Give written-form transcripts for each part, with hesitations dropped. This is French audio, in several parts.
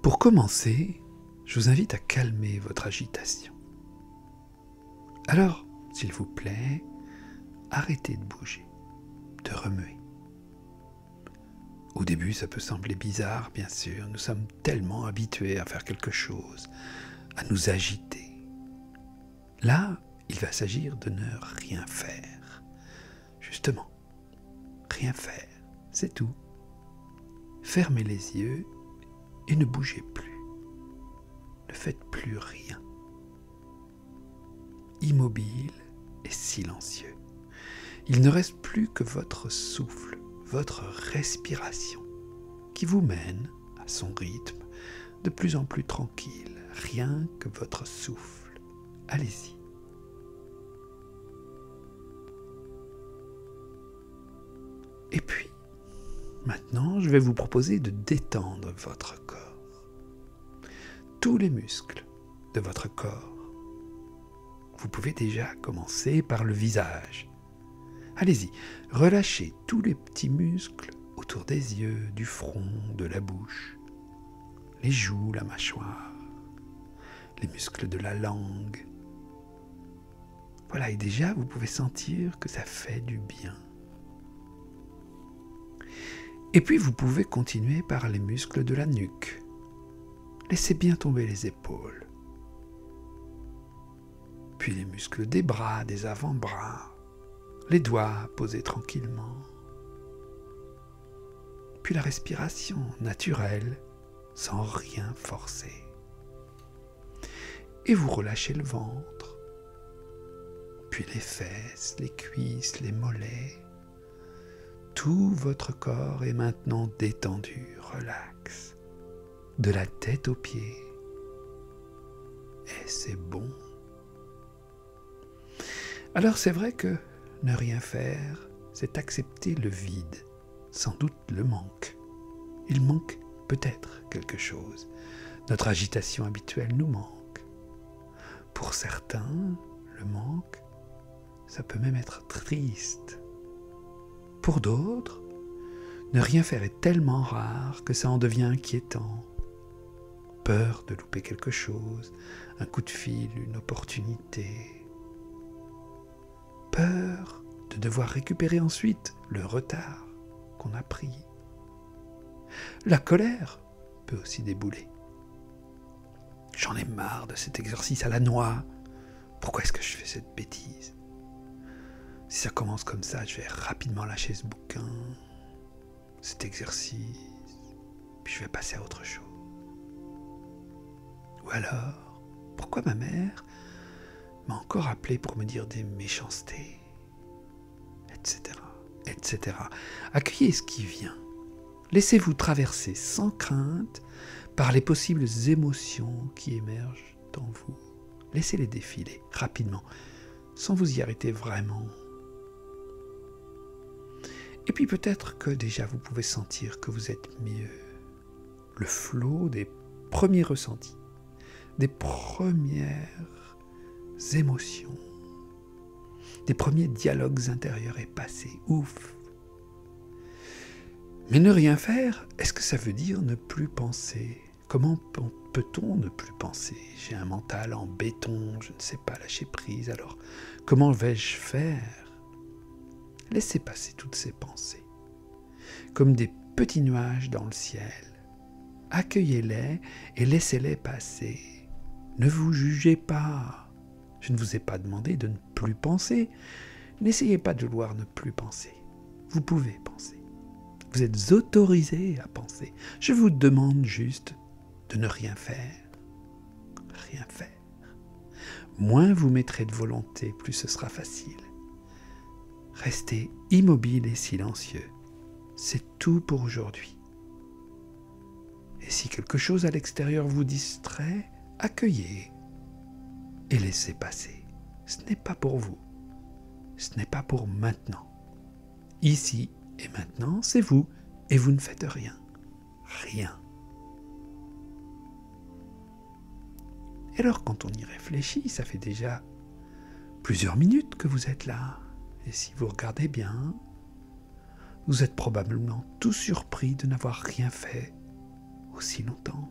Pour commencer, je vous invite à calmer votre agitation. Alors, s'il vous plaît, arrêtez de bouger, de remuer. Au début, ça peut sembler bizarre, bien sûr. Nous sommes tellement habitués à faire quelque chose, à nous agiter. Là, il va s'agir de ne rien faire. Justement, rien faire, c'est tout. Fermez les yeux et ne bougez plus. Ne faites plus rien. Immobile et silencieux. Il ne reste plus que votre souffle, votre respiration, qui vous mène à son rythme, de plus en plus tranquille. Rien que votre souffle. Allez-y. Et puis, maintenant, je vais vous proposer de détendre votre corps. Tous les muscles de votre corps. Vous pouvez déjà commencer par le visage. Allez-y, relâchez tous les petits muscles autour des yeux, du front, de la bouche, les joues, la mâchoire, les muscles de la langue. Voilà, et déjà, vous pouvez sentir que ça fait du bien. Et puis, vous pouvez continuer par les muscles de la nuque. Laissez bien tomber les épaules. Puis les muscles des bras, des avant-bras, les doigts posés tranquillement. Puis la respiration naturelle, sans rien forcer. Et vous relâchez le ventre, puis les fesses, les cuisses, les mollets. Tout votre corps est maintenant détendu, relax, de la tête aux pieds. Et c'est bon. Alors c'est vrai que ne rien faire, c'est accepter le vide, sans doute le manque. Il manque peut-être quelque chose. Notre agitation habituelle nous manque. Pour certains, le manque, ça peut même être triste. Pour d'autres, ne rien faire est tellement rare que ça en devient inquiétant. Peur de louper quelque chose, un coup de fil, une opportunité. Peur de devoir récupérer ensuite le retard qu'on a pris. La colère peut aussi débouler. J'en ai marre de cet exercice à la noix. Pourquoi est-ce que je fais cette bêtise ? Si ça commence comme ça, je vais rapidement lâcher ce bouquin, cet exercice, puis je vais passer à autre chose. Ou alors, pourquoi ma mère m'a encore appelé pour me dire des méchancetés, etc., etc. Accueillez ce qui vient. Laissez-vous traverser sans crainte par les possibles émotions qui émergent en vous. Laissez-les défiler rapidement, sans vous y arrêter vraiment. Et puis peut-être que déjà vous pouvez sentir que vous êtes mieux. Le flot des premiers ressentis, des premières émotions, des premiers dialogues intérieurs est passé. Ouf! Mais ne rien faire, est-ce que ça veut dire ne plus penser ? Comment peut-on ne plus penser ? J'ai un mental en béton, je ne sais pas lâcher prise, alors comment vais-je faire ? Laissez passer toutes ces pensées, comme des petits nuages dans le ciel. Accueillez-les et laissez-les passer. Ne vous jugez pas. Je ne vous ai pas demandé de ne plus penser. N'essayez pas de vouloir ne plus penser. Vous pouvez penser. Vous êtes autorisé à penser. Je vous demande juste de ne rien faire. Rien faire. Moins vous mettrez de volonté, plus ce sera facile. Restez immobile et silencieux. C'est tout pour aujourd'hui. Et si quelque chose à l'extérieur vous distrait, accueillez et laissez passer. Ce n'est pas pour vous. Ce n'est pas pour maintenant. Ici et maintenant, c'est vous et vous ne faites rien. Rien. Et alors, quand on y réfléchit, ça fait déjà plusieurs minutes que vous êtes là. Et si vous regardez bien, vous êtes probablement tout surpris de n'avoir rien fait aussi longtemps.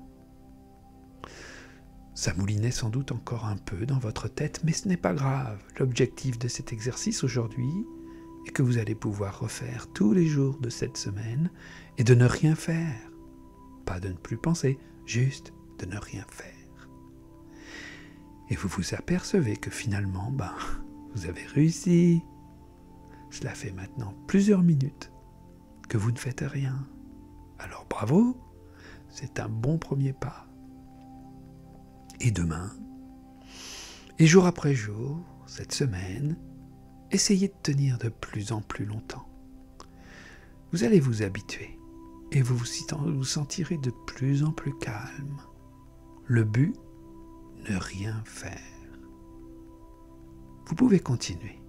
Ça moulinait sans doute encore un peu dans votre tête, mais ce n'est pas grave. L'objectif de cet exercice aujourd'hui est que vous allez pouvoir refaire tous les jours de cette semaine et de ne rien faire. Pas de ne plus penser, juste de ne rien faire. Et vous vous apercevez que finalement, vous avez réussi. Cela fait maintenant plusieurs minutes que vous ne faites rien. Alors bravo, c'est un bon premier pas. Et demain, et jour après jour, cette semaine, essayez de tenir de plus en plus longtemps. Vous allez vous habituer et vous vous sentirez de plus en plus calme. Le but, ne rien faire. Vous pouvez continuer.